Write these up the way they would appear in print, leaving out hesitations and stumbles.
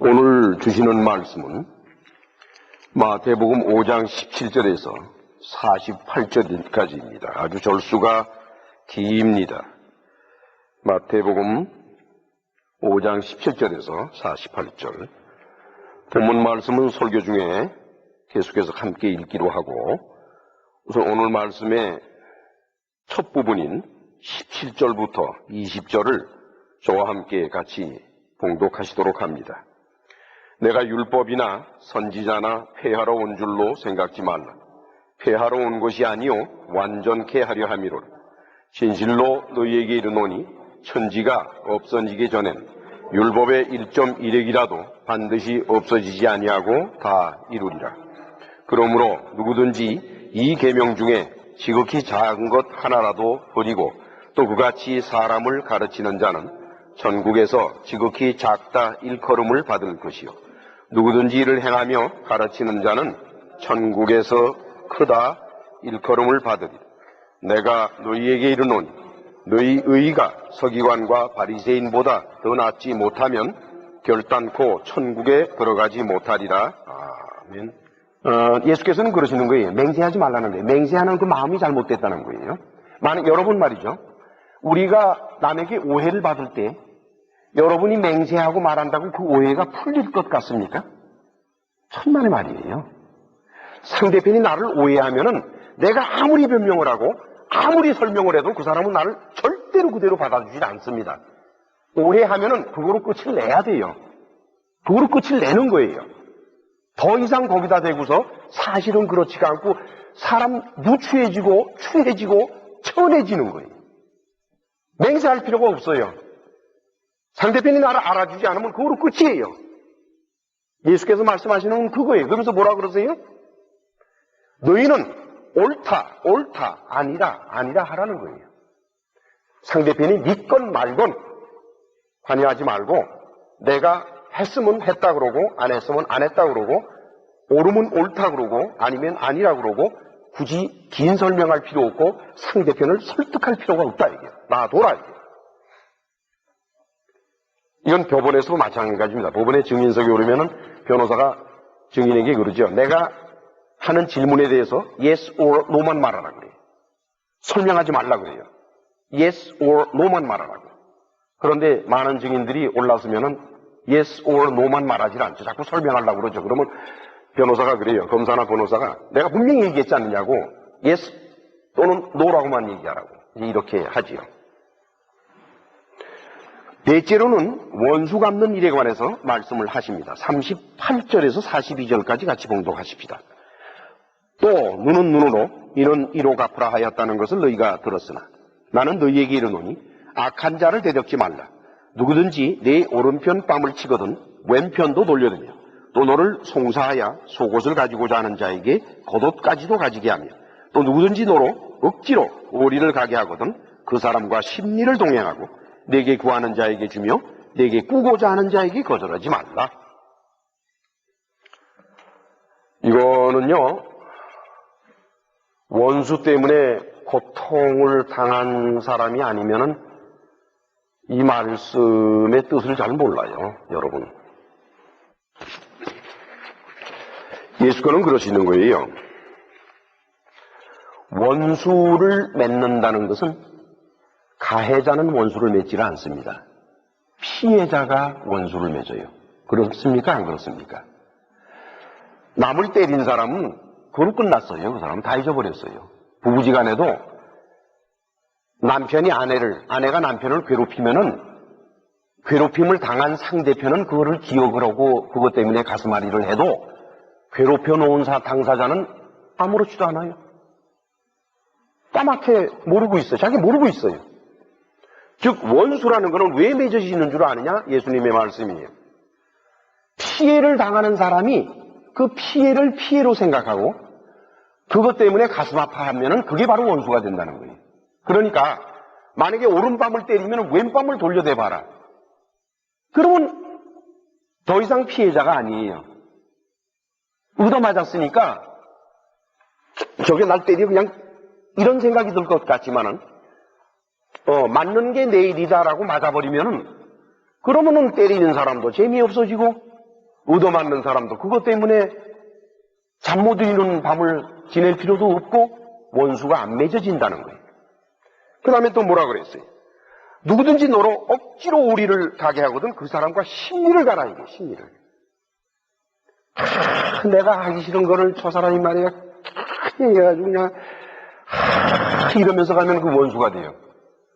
오늘 주시는 말씀은 마태복음 5장 17절에서 48절까지입니다. 아주 절수가 깁니다. 마태복음 5장 17절에서 48절. 본문 말씀은 설교 중에 계속해서 함께 읽기로 하고, 우선 오늘 말씀의 첫 부분인 17절부터 20절을 저와 함께 같이 봉독하시도록 합니다. 내가 율법이나 선지자나 폐하러 온 줄로 생각지 말라. 폐하러 온 것이 아니요 완전케 하려 함이로라. 진실로 너희에게 이르노니 천지가 없어지기 전엔 율법의 1.1핵이라도 반드시 없어지지 아니하고 다 이루리라. 그러므로 누구든지 이 계명 중에 지극히 작은 것 하나라도 버리고 또 그같이 사람을 가르치는 자는 천국에서 지극히 작다 일컬음을 받을 것이요 누구든지 이를 행하며 가르치는 자는 천국에서 크다 일컬음을 받으리라. 내가 너희에게 이르노니 너희 의가 서기관과 바리새인보다 더 낫지 못하면 결단코 천국에 들어가지 못하리라. 아멘. 예수께서는 그러시는 거예요. 맹세하지 말라는 거예요. 맹세하는 그 마음이 잘못됐다는 거예요. 여러분 말이죠. 우리가 남에게 오해를 받을 때 여러분이 맹세하고 말한다고 그 오해가 풀릴 것 같습니까? 천만의 말이에요. 상대편이 나를 오해하면은 내가 아무리 변명을 하고 아무리 설명을 해도 그 사람은 나를 절대로 그대로 받아주지 않습니다. 오해하면은 그거로 끝을 내야 돼요. 그거로 끝을 내는 거예요. 더 이상 거기다 대고서 사실은 그렇지가 않고 사람 누추해지고 추해지고 천해지는 거예요. 맹세할 필요가 없어요. 상대편이 나를 알아주지 않으면 그거로 끝이에요. 예수께서 말씀하시는 건 그거예요. 그러면서 뭐라 그러세요? 너희는 옳다, 아니라 하라는 거예요. 상대편이 믿건 말건 관여하지 말고 내가 했으면 했다 그러고 안 했으면 안 했다 그러고 옳으면 옳다 그러고 아니면 아니라 그러고 굳이 긴 설명할 필요 없고 상대편을 설득할 필요가 없다 이게. 놔둬라 이게. 이건 법원에서도 마찬가지입니다. 법원에 증인석에 오르면은 변호사가 증인에게 그러죠. 내가 하는 질문에 대해서 yes or no만 말하라 그래요. 설명하지 말라 그래요. yes or no만 말하라고. 그런데 많은 증인들이 올라서면은 yes or no만 말하지 않죠. 자꾸 설명하려고 그러죠. 그러면 변호사가 그래요. 검사나 변호사가 내가 분명히 얘기했지 않느냐고 yes 또는 no라고만 얘기하라고 이렇게 하지요. 넷째로는 원수 갚는 일에 관해서 말씀을 하십니다. 38절에서 42절까지 같이 봉독하십시다. 또 눈은 눈으로 이는 이로 갚으라 하였다는 것을 너희가 들었으나 나는 너희에게 이르노니 악한 자를 대적지 말라. 누구든지 내 오른편 뺨을 치거든 왼편도 돌려드며 또 너를 송사하여 속옷을 가지고자 하는 자에게 겉옷까지도 가지게 하며 또 누구든지 너로 억지로 오리를 가게 하거든 그 사람과 심리를 동행하고 내게 구하는 자에게 주며 내게 꾸고자 하는 자에게 거절하지 말라. 이거는요, 원수 때문에 고통을 당한 사람이 아니면은 이 말씀의 뜻을 잘 몰라요, 여러분. 예수께서는 그러시는 거예요. 원수를 맺는다는 것은 가해자는 원수를 맺지를 않습니다. 피해자가 원수를 맺어요. 그렇습니까? 안 그렇습니까? 남을 때린 사람은 그걸로 끝났어요. 그 사람은 다 잊어버렸어요. 부부지간에도 남편이 아내가 남편을 괴롭히면은 괴롭힘을 당한 상대편은 그거를 기억을 하고 그것 때문에 가슴앓이를 해도 괴롭혀 놓은 당사자는 아무렇지도 않아요. 까맣게 모르고 있어요. 자기 모르고 있어요. 즉 원수라는 것은 왜 맺어지는 줄 아느냐? 예수님의 말씀이에요. 피해를 당하는 사람이 그 피해를 피해로 생각하고 그것 때문에 가슴 아파하면은 그게 바로 원수가 된다는 거예요. 그러니까 만약에 오른밤을 때리면 왼밤을 돌려대봐라. 그러면 더 이상 피해자가 아니에요. 얻어맞았으니까 저게 날 때리고 그냥 이런 생각이 들 것 같지만은 맞는 게 내일이다라고 맞아버리면은 그러면은 때리는 사람도 재미없어지고 얻어맞는 사람도 그것 때문에 잠 못 이루는 밤을 지낼 필요도 없고 원수가 안 맺어진다는 거예요. 그 다음에 또 뭐라 그랬어요? 누구든지 너로 억지로 우리를 가게 하거든 그 사람과 심리를 가라 이게 심리를. 내가 하기 싫은 거를 저 사람이 말이야 해가지고 그냥 이러면서 가면 그 원수가 돼요.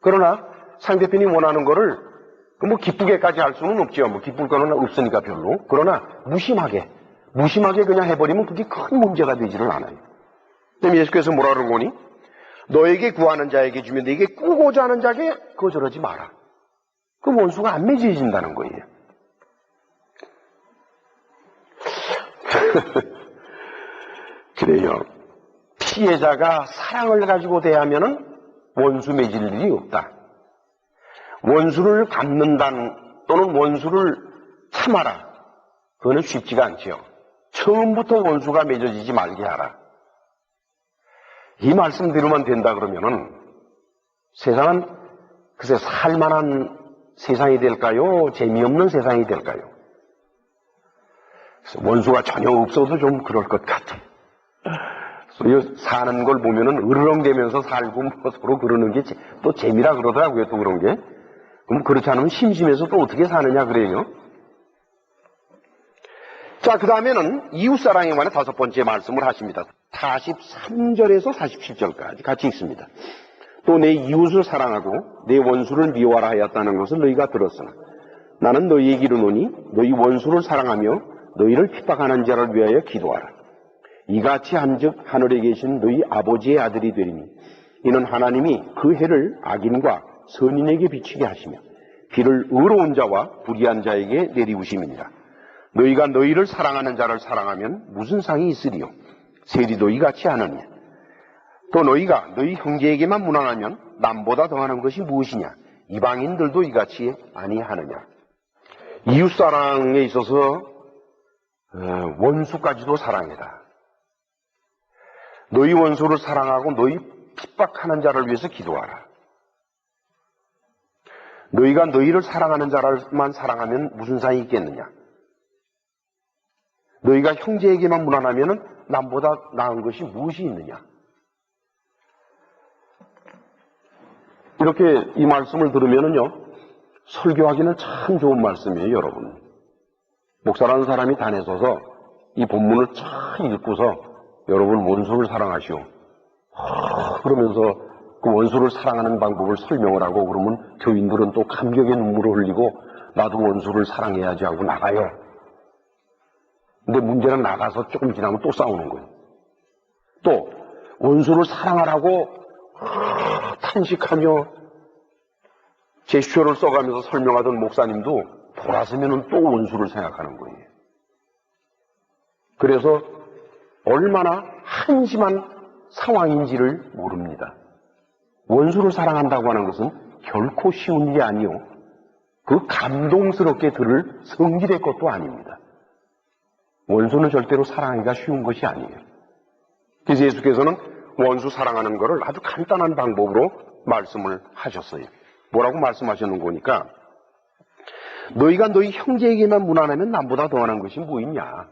그러나 상대편이 원하는 거를 뭐 기쁘게까지 할 수는 없죠. 뭐 기쁠 거는 없으니까 별로. 그러나 무심하게 그냥 해버리면 그게 큰 문제가 되지를 않아요. 그럼 예수께서 뭐라 그러고니? 너에게 구하는 자에게 주면 너에게 꾸고자 하는 자에게 거절하지 마라. 그 원수가 안 맺어진다는 거예요. 그래요. 피해자가 사랑을 가지고 대하면은 원수 맺을 일이 없다. 원수를 갚는다는 또는 원수를 참아라. 그거는 쉽지가 않지요. 처음부터 원수가 맺어지지 말게 하라. 이 말씀대로만 된다 그러면은 세상은 글쎄 살만한 세상이 될까요? 재미없는 세상이 될까요? 원수가 전혀 없어도 좀 그럴 것 같아요. 사는 걸 보면은 으르렁대면서 살고 뭐 서로 그러는 게 또 재미라 그러더라고요. 또 그런 게. 그럼 그렇지 않으면 심심해서 또 어떻게 사느냐 그래요. 자, 그 다음에는 이웃사랑에 관해 5번째 말씀을 하십니다. 43절에서 47절까지 같이 읽습니다. 또 내 이웃을 사랑하고 내 원수를 미워하라 하였다는 것을 너희가 들었으나 나는 너희에게 이르노니 너희 원수를 사랑하며 너희를 핍박하는 자를 위하여 기도하라. 이같이 한즉 하늘에 계신 너희 아버지의 아들이 되리니 이는 하나님이 그 해를 악인과 선인에게 비추게 하시며 비를 의로운 자와 불의한 자에게 내리우심이니라. 너희가 너희를 사랑하는 자를 사랑하면 무슨 상이 있으리요? 세리도 이같이 하느냐? 또 너희가 너희 형제에게만 무난하면 남보다 더하는 것이 무엇이냐? 이방인들도 이같이 아니하느냐? 이웃사랑에 있어서 원수까지도 사랑해라. 너희 원수를 사랑하고 너희 핍박하는 자를 위해서 기도하라. 너희가 너희를 사랑하는 자를만 사랑하면 무슨 상이 있겠느냐? 너희가 형제에게만 무난하면 남보다 나은 것이 무엇이 있느냐? 이렇게 이 말씀을 들으면은요, 설교하기는 참 좋은 말씀이에요, 여러분. 목사라는 사람이 단에 서서 이 본문을 참 읽고서 여러분 원수를 사랑하시오. 그러면서 그 원수를 사랑하는 방법을 설명을 하고 그러면 교인들은 또 감격의 눈물을 흘리고 나도 원수를 사랑해야지 하고 나가요. 근데 문제는 나가서 조금 지나면 또 싸우는 거예요. 또 원수를 사랑하라고 탄식하며 제스처를 써가면서 설명하던 목사님도 돌아서면 또 원수를 생각하는 거예요. 그래서 얼마나 한심한 상황인지를 모릅니다. 원수를 사랑한다고 하는 것은 결코 쉬운 일이 아니요. 그 감동스럽게 들을 성질의 것도 아닙니다. 원수는 절대로 사랑하기가 쉬운 것이 아니에요. 그래서 예수께서는 원수 사랑하는 것을 아주 간단한 방법으로 말씀을 하셨어요. 뭐라고 말씀하셨는 거니까 너희가 너희 형제에게만 무난하면 남보다 더하는 것이 뭐 있냐.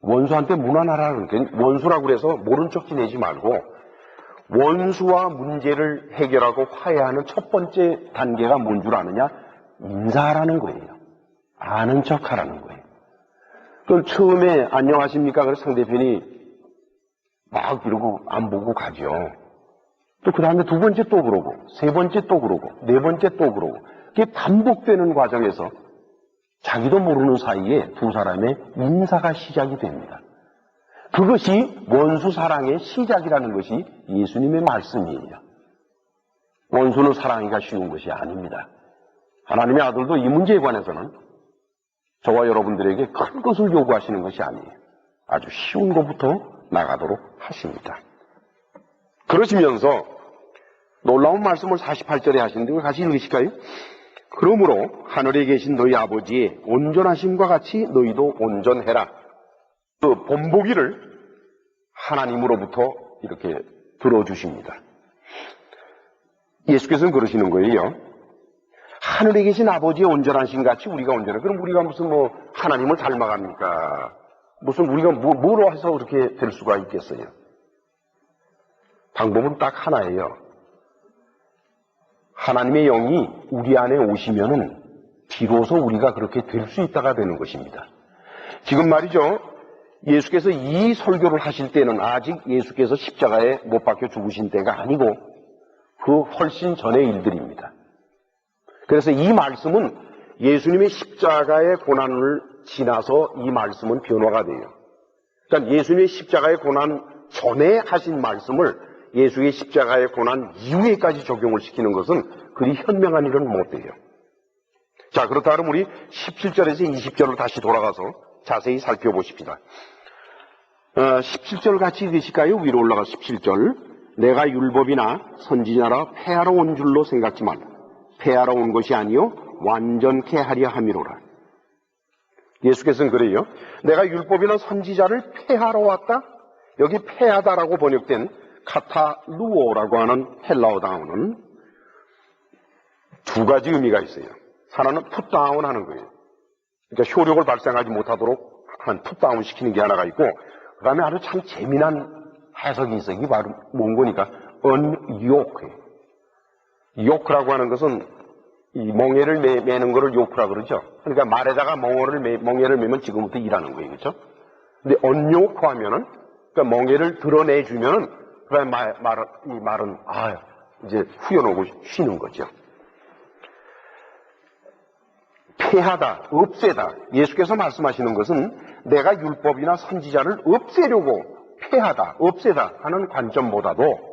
원수한테 무난하라는 게 원수라고 해서 모른 척 지내지 말고 원수와 문제를 해결하고 화해하는 첫 번째 단계가 뭔 줄 아느냐? 인사하라는 거예요. 아는 척하라는 거예요. 그럼 처음에 안녕하십니까? 그래서 상대편이 막 이러고 안 보고 가죠. 또 그 다음에 두 번째 또 그러고 세 번째 또 그러고 네 번째 또 그러고 그게 반복되는 과정에서 자기도 모르는 사이에 두 사람의 인사가 시작이 됩니다. 그것이 원수 사랑의 시작이라는 것이 예수님의 말씀이에요. 원수는 사랑하기가 쉬운 것이 아닙니다. 하나님의 아들도 이 문제에 관해서는 저와 여러분들에게 큰 것을 요구하시는 것이 아니에요. 아주 쉬운 것부터 나가도록 하십니다. 그러시면서 놀라운 말씀을 48절에 하시는데 그걸 같이 읽으실까요? 그러므로 하늘에 계신 너희 아버지의 온전하심과 같이 너희도 온전해라. 그 본보기를 하나님으로부터 이렇게 들어주십니다. 예수께서는 그러시는 거예요. 하늘에 계신 아버지의 온전한 신 같이 우리가 온전해. 그럼 우리가 무슨 하나님을 닮아갑니까? 무슨 우리가 뭐로 해서 그렇게 될 수가 있겠어요? 방법은 딱 하나예요. 하나님의 영이 우리 안에 오시면은 비로소 우리가 그렇게 될 수 있다가 되는 것입니다. 지금 말이죠. 예수께서 이 설교를 하실 때는 아직 예수께서 십자가에 못 박혀 죽으신 때가 아니고 그 훨씬 전의 일들입니다. 그래서 이 말씀은 예수님의 십자가의 고난을 지나서 이 말씀은 변화가 돼요. 그러니까 예수님의 십자가의 고난 전에 하신 말씀을 예수의 십자가의 고난 이후에까지 적용을 시키는 것은 그리 현명한 일은 못 돼요. 자, 그렇다 그러면 우리 17절에서 20절을 다시 돌아가서 자세히 살펴보십시다. 17절 같이 읽으실까요? 위로 올라가 17절. 내가 율법이나 선지자라 폐하러 온 줄로 생각지 말라. 폐하러 온 것이 아니요 완전케 하려 함이로라. 예수께서는 그래요. 내가 율법이나 선지자를 폐하러 왔다? 여기 폐하다라고 번역된 카타루오라고 하는 헬라어 단어는 두 가지 의미가 있어요. 하나는 풋다운 하는 거예요. 그러니까 효력을 발생하지 못하도록 한 풋다운 시키는 게 하나가 있고, 그 다음에 아주 참 재미난 해석이 있어요. 이게 바로 뭔 거니까 unyoke. 요크라고 하는 것은 이 멍에를 매는 거를 요크라 그러죠. 그러니까 말에다가 멍에를 매면 지금부터 일하는 거예요. 그렇죠? 근데 unyoke 하면은 그러니까 멍에를 드러내주면은 그다음에 이 말은 이제 후여놓고 쉬는 거죠. 폐하다, 없애다. 예수께서 말씀하시는 것은 내가 율법이나 선지자를 없애려고 폐하다, 없애다 하는 관점보다도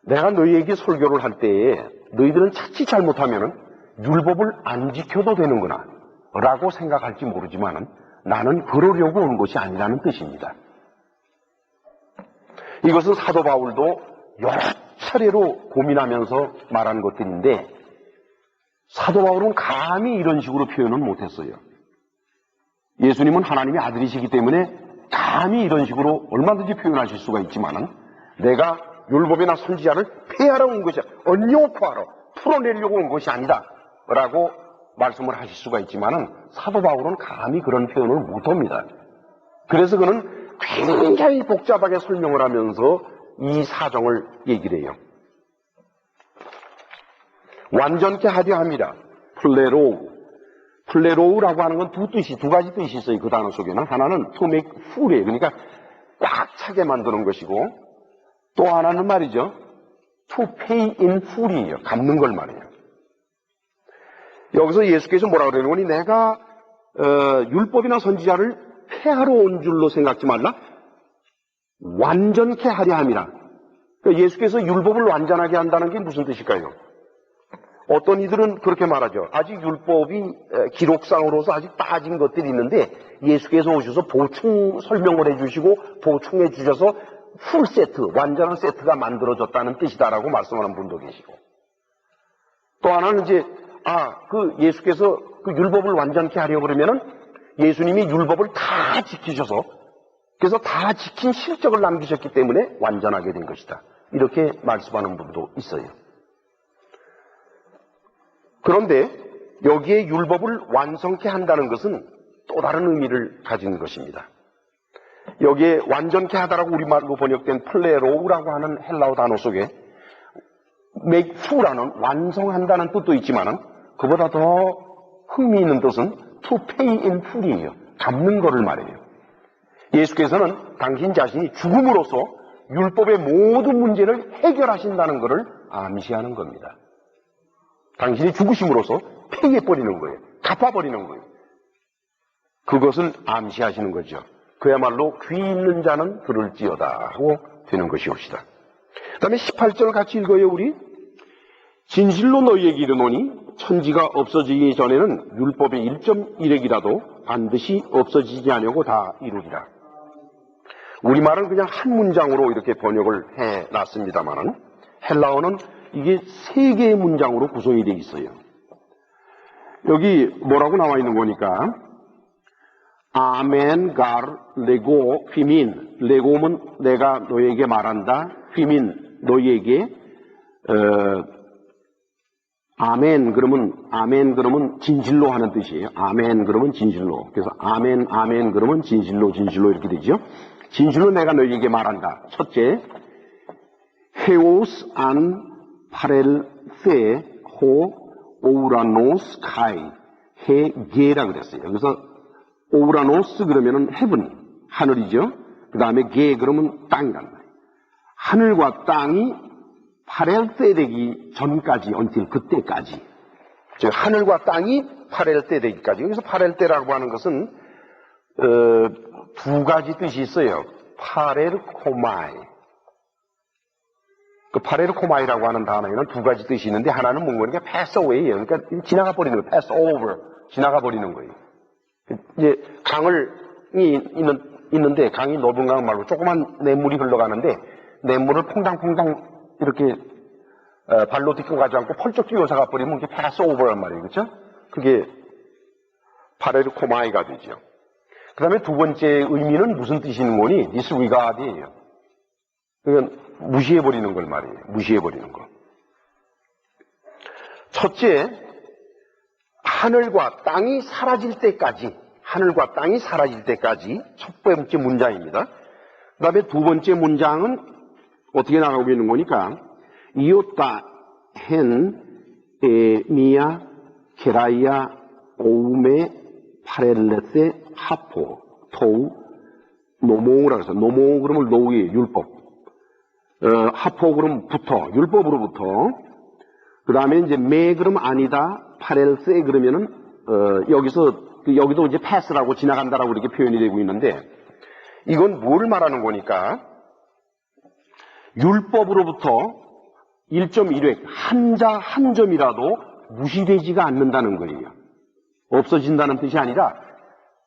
내가 너희에게 설교를 할 때에 너희들은 자칫 잘못하면 율법을 안 지켜도 되는구나 라고 생각할지 모르지만 나는 그러려고 온 것이 아니라는 뜻입니다. 이것은 사도 바울도 여러 차례로 고민하면서 말한 것들인데 사도 바울은 감히 이런 식으로 표현은 못했어요. 예수님은 하나님의 아들이시기 때문에 감히 이런 식으로 얼마든지 표현하실 수가 있지만은 내가 율법이나 선지자를 폐하러 온 것이 언요포하러 풀어내려고 온 것이 아니다 라고 말씀을 하실 수가 있지만은 사도 바울은 감히 그런 표현을 못합니다. 그래서 그는 굉장히 복잡하게 설명을 하면서 이 사정을 얘기를 해요. 완전케 하려 함이라. 플레로우라고 하는 건 두 가지 뜻이 있어요. 그 단어 속에는. 하나는 to make full이에요. 그러니까 꽉 차게 만드는 것이고 또 하나는 말이죠. to pay in full이에요. 갚는 걸 말해요. 여기서 예수께서 뭐라고 그러는 거니? 내가 율법이나 선지자를 폐하러 온 줄로 생각지 말라. 완전케 하려 함이라. 그러니까 예수께서 율법을 완전하게 한다는 게 무슨 뜻일까요? 어떤 이들은 그렇게 말하죠. 아직 율법이 기록상으로서 아직 빠진 것들이 있는데 예수께서 오셔서 보충 설명을 해주시고 보충해 주셔서 풀 세트, 완전한 세트가 만들어졌다는 뜻이다라고 말씀하는 분도 계시고 또 하나는 이제 예수께서 그 율법을 완전케 하려고 그러면은 예수님이 율법을 다 지키셔서 그래서 다 지킨 실적을 남기셨기 때문에 완전하게 된 것이다. 이렇게 말씀하는 분도 있어요. 그런데 여기에 율법을 완성케 한다는 것은 또 다른 의미를 가진 것입니다. 여기에 완전케 하다라고 우리말로 번역된 플레로우라고 하는 헬라어 단어 속에 make full라는 완성한다는 뜻도 있지만은 그보다 더 흥미있는 뜻은 to pay in full이에요. 갚는 거를 말해요. 예수께서는 당신 자신이 죽음으로써 율법의 모든 문제를 해결하신다는 것을 암시하는 겁니다. 당신이 죽으심으로써 폐해버리는 거예요. 갚아버리는 거예요. 그것을 암시하시는 거죠. 그야말로 귀 있는 자는 들을지어다 하고 되는 것이옵시다. 그 다음에 18절 같이 읽어요. 우리 진실로 너희에게 이르노니 천지가 없어지기 전에는 율법의 1.1핵이라도 반드시 없어지지 않으려고 다 이루리라. 우리말은 그냥 한 문장으로 이렇게 번역을 해놨습니다만은 헬라어는 이게 3개의 문장으로 구성이 되어 있어요. 여기 뭐라고 나와 있는 거니까 아멘 갈 레고 휘민 레고면 내가 너희에게 말한다 휘민 너희에게 아멘 그러면 진실로 하는 뜻이에요. 아멘 그러면 진실로. 그래서 아멘 그러면 진실로 이렇게 되죠. 진실로 내가 너희에게 말한다. 첫째, 헤오스 안 파렐세 호 오우라노스 카이 해게라 그랬어요. 그래서 오우라노스 그러면은 헤븐 하늘이죠. 그 다음에 게 그러면 땅이란 말이에요. 하늘과 땅이 파렐세 되기 전까지, 언til 그때까지. 즉 하늘과 땅이 파렐세 되기까지. 여기서 파렐세라고 하는 것은 두 가지 뜻이 있어요. 파렐코마이. 그 파렐코마이라고 하는 단어에는 두 가지 뜻이 있는데 하나는 뭔가 pass away예요. 그러니까 지나가 버리는 거예요. pass over. 지나가 버리는 거예요. 이제 있는데 강이 넓은 강 말고 조그만 냇물이 흘러가는데 냇물을 퐁당퐁당 이렇게 발로 딛고 가지 않고 펄쩍 뛰어서 가버리면 그게 pass over란 말이에요. 그렇죠? 그게 파렐코마이가 되죠. 그 다음에 두 번째 의미는 무슨 뜻이 있는 거니? disregard이에요. 그러니까 무시해버리는 걸 말이에요. 무시해버리는 거. 첫째, 하늘과 땅이 사라질 때까지 첫 번째 문장입니다. 그 다음에 두 번째 문장은 어떻게 나가고 있는 거니까 이오타 헨 미야 케라이아 오우메 파렐레세 하포 토우 노모라고 해서 노모 그러면 노우의 율법 하포 그러면 부터 율법으로부터 그 다음에 이제 메 그러면 아니다 파렐세 그러면은 여기도 이제 패스라고 지나간다라고 이렇게 표현이 되고 있는데 이건 뭘 말하는 거니까 율법으로부터 1.1획 한 점이라도 무시되지가 않는다는 거예요. 없어진다는 뜻이 아니라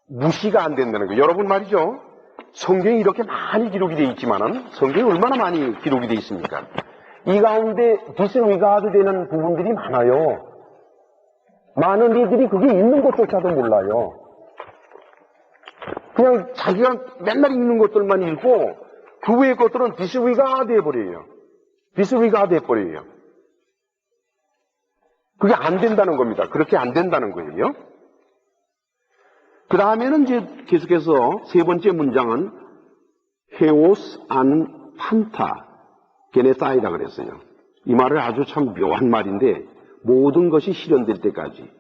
무시가 안 된다는 거예요. 여러분 말이죠. 성경이 이렇게 많이 기록이 되어 있지만은 성경이 얼마나 많이 기록이 되어 있습니까? 이 가운데 disregard 되는 부분들이 많아요. 많은 이들이 그게 있는 것조차도 몰라요. 그냥 자기가 맨날 읽는 것들만 읽고 그 외의 것들은 disregard 해버려요. disregard 해버려요. 그게 안 된다는 겁니다. 그렇게 안 된다는 거예요. 그 다음에는 이제 계속해서 세 번째 문장은 헤오스 안 판타 게네사이다 그랬어요. 이 말은 아주 참 묘한 말인데 모든 것이 실현될 때까지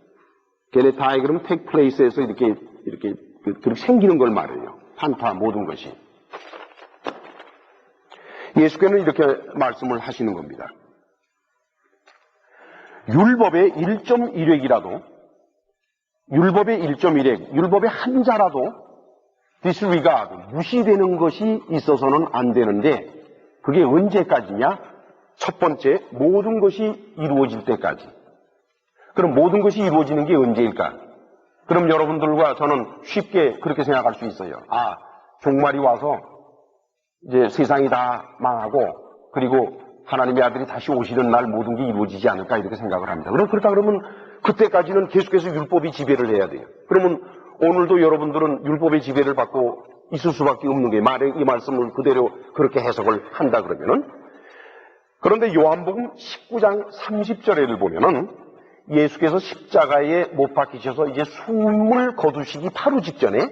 게네타이 그러면 take place에서 이렇게 생기는 걸 말해요. 판타 모든 것이. 예수께서는 이렇게 말씀을 하시는 겁니다. 율법의 1.1획이라도 율법의 1.1획, 율법의 한 자라도 disregard, 무시되는 것이 있어서는 안 되는데 그게 언제까지냐? 첫 번째, 모든 것이 이루어질 때까지. 그럼 모든 것이 이루어지는 게 언제일까? 그럼 여러분들과 저는 쉽게 그렇게 생각할 수 있어요. 아, 종말이 와서 이제 세상이 다 망하고 그리고 하나님의 아들이 다시 오시는 날 모든 게 이루어지지 않을까 이렇게 생각을 합니다. 그렇다 그러면 그때까지는 계속해서 율법이 지배를 해야 돼요. 그러면 오늘도 여러분들은 율법의 지배를 받고 있을 수밖에 없는 게 만약 이 말씀을 그대로 그렇게 해석을 한다 그러면은 그런데 요한복음 19장 30절에를 보면은 예수께서 십자가에 못 박히셔서 이제 숨을 거두시기 바로 직전에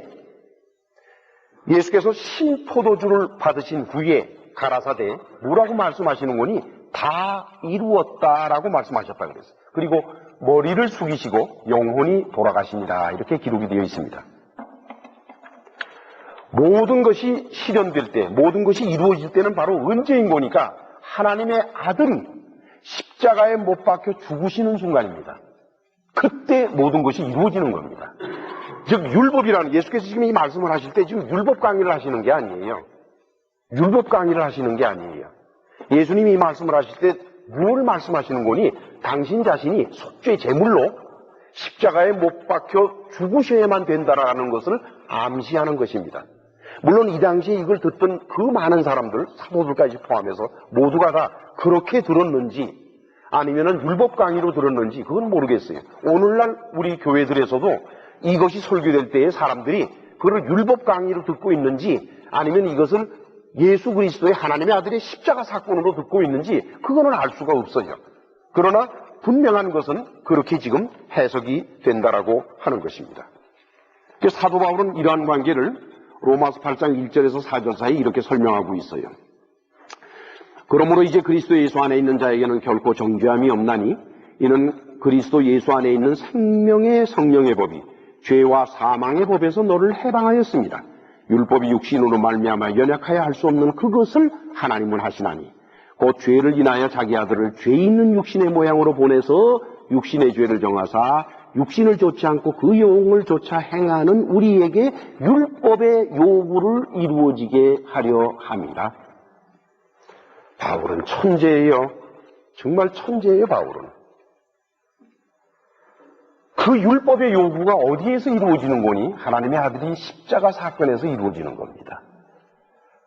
예수께서 신포도주를 받으신 후에 가라사대 뭐라고 말씀하시는 거니? 다 이루었다라고 말씀하셨다 그랬어요. 그리고 머리를 숙이시고 영혼이 돌아가십니다. 이렇게 기록이 되어 있습니다. 모든 것이 실현될 때, 모든 것이 이루어질 때는 바로 언제인 거니까 하나님의 아들이 십자가에 못 박혀 죽으시는 순간입니다. 그때 모든 것이 이루어지는 겁니다. 즉 율법이라는 예수께서 지금 이 말씀을 하실 때 지금 율법 강의를 하시는 게 아니에요. 율법 강의를 하시는 게 아니에요. 예수님이 이 말씀을 하실 때 뭘 말씀하시는 거니? 당신 자신이 속죄 제물로 십자가에 못 박혀 죽으셔야만 된다라는 것을 암시하는 것입니다. 물론 이 당시에 이걸 듣던 그 많은 사람들, 사도들까지 포함해서 모두가 다 그렇게 들었는지 아니면은 율법 강의로 들었는지 그건 모르겠어요. 오늘날 우리 교회들에서도 이것이 설교될 때에 사람들이 그걸 율법 강의로 듣고 있는지 아니면 이것을 예수 그리스도의 하나님의 아들의 십자가 사건으로 듣고 있는지 그거는 알 수가 없어요. 그러나 분명한 것은 그렇게 지금 해석이 된다라고 하는 것입니다. 사도 바울은 이러한 관계를 로마서 8장 1절에서 4절 사이 이렇게 설명하고 있어요. 그러므로 이제 그리스도 예수 안에 있는 자에게는 결코 정죄함이 없나니 이는 그리스도 예수 안에 있는 생명의 성령의 법이 죄와 사망의 법에서 너를 해방하였습니다. 율법이 육신으로 말미암아 연약하여 할 수 없는 그것을 하나님은 하시나니 곧 죄를 인하여 자기 아들을 죄 있는 육신의 모양으로 보내서 육신의 죄를 정하사 육신을 좇지 않고 그 영을 좇아 행하는 우리에게 율법의 요구를 이루어지게 하려 함이라. 바울은 천재예요. 정말 천재예요, 바울은. 그 율법의 요구가 어디에서 이루어지는 거니? 하나님의 아들이 십자가 사건에서 이루어지는 겁니다.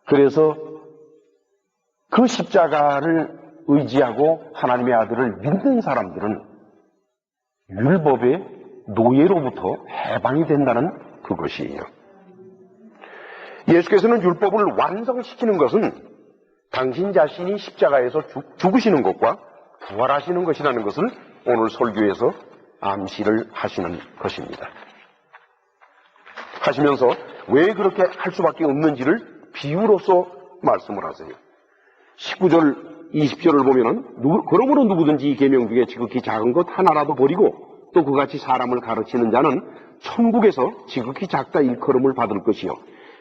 그래서 그 십자가를 의지하고 하나님의 아들을 믿는 사람들은 율법의 노예로부터 해방이 된다는 그것이에요. 예수께서는 율법을 완성시키는 것은 당신 자신이 십자가에서 죽으시는 것과 부활하시는 것이라는 것을 오늘 설교에서 암시를 하시는 것입니다. 하시면서 왜 그렇게 할 수밖에 없는지를 비유로서 말씀을 하세요. 19절, 20절을 보면은 그러므로 누구든지 이 계명 중에 지극히 작은 것 하나라도 버리고 또 그같이 사람을 가르치는 자는 천국에서 지극히 작다 일컬음을 받을 것이요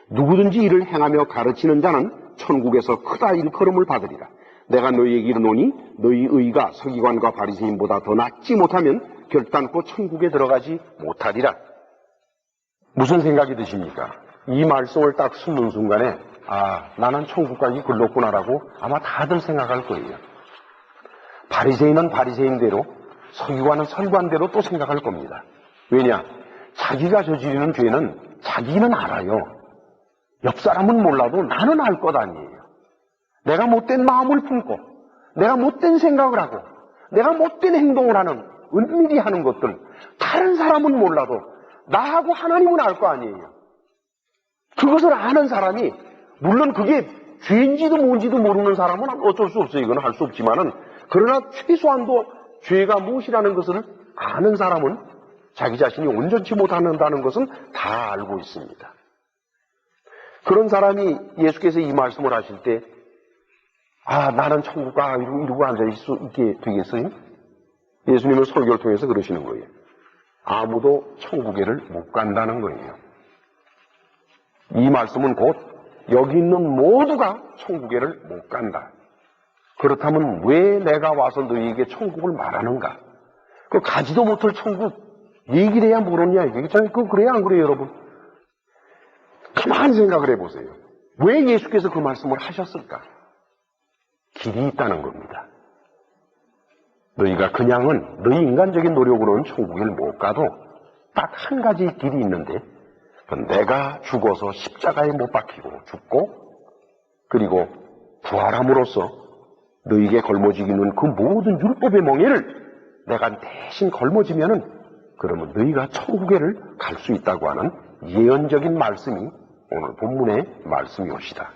누구든지 이를 행하며 가르치는 자는 천국에서 크다 일컬음을 받으리라. 내가 너희에게 이르노니 너희 의가 서기관과 바리새인보다 더 낫지 못하면 결단코 천국에 들어가지 못하리라. 무슨 생각이 드십니까? 이 말씀을 딱 듣는 순간에 나는 천국 가기 글렀구나라고 아마 다들 생각할 거예요. 바리새인은 바리새인대로 서기관은 서기관대로 또 생각할 겁니다. 왜냐? 자기가 저지르는 죄는 자기는 알아요. 옆 사람은 몰라도 나는 알 것 아니에요. 내가 못된 마음을 품고 내가 못된 생각을 하고 내가 못된 행동을 하는 은밀히 하는 것들 다른 사람은 몰라도 나하고 하나님은 알 거 아니에요. 그것을 아는 사람이 물론 그게 죄인지도 뭔지도 모르는 사람은 어쩔 수 없어요. 이건 할 수 없지만은 그러나 최소한도 죄가 무엇이라는 것을 아는 사람은 자기 자신이 온전치 못한다는 것은 다 알고 있습니다. 그런 사람이 예수께서 이 말씀을 하실 때 나는 천국 가 이러고 앉아 있을 수 있게 되겠어요? 예수님은 설교를 통해서 그러시는 거예요. 아무도 천국에를 못 간다는 거예요. 이 말씀은 곧 여기 있는 모두가 천국에를 못 간다. 그렇다면 왜 내가 와서 너희에게 천국을 말하는가? 그 가지도 못할 천국 얘기를 해야 모르냐 이거잖아요. 그래요 안 그래요 여러분? 가만히 생각을 해보세요. 왜 예수께서 그 말씀을 하셨을까? 길이 있다는 겁니다. 너희가 그냥은 너희 인간적인 노력으로는 천국에 못 가도 딱 한 가지 길이 있는데 내가 죽어서 십자가에 못 박히고 죽고 그리고 부활함으로써 너희에게 걸머지기는 그 모든 율법의 멍에를 내가 대신 걸머지면은 그러면 너희가 천국에를 갈 수 있다고 하는 예언적인 말씀이 오늘 본문의 말씀이옵시다.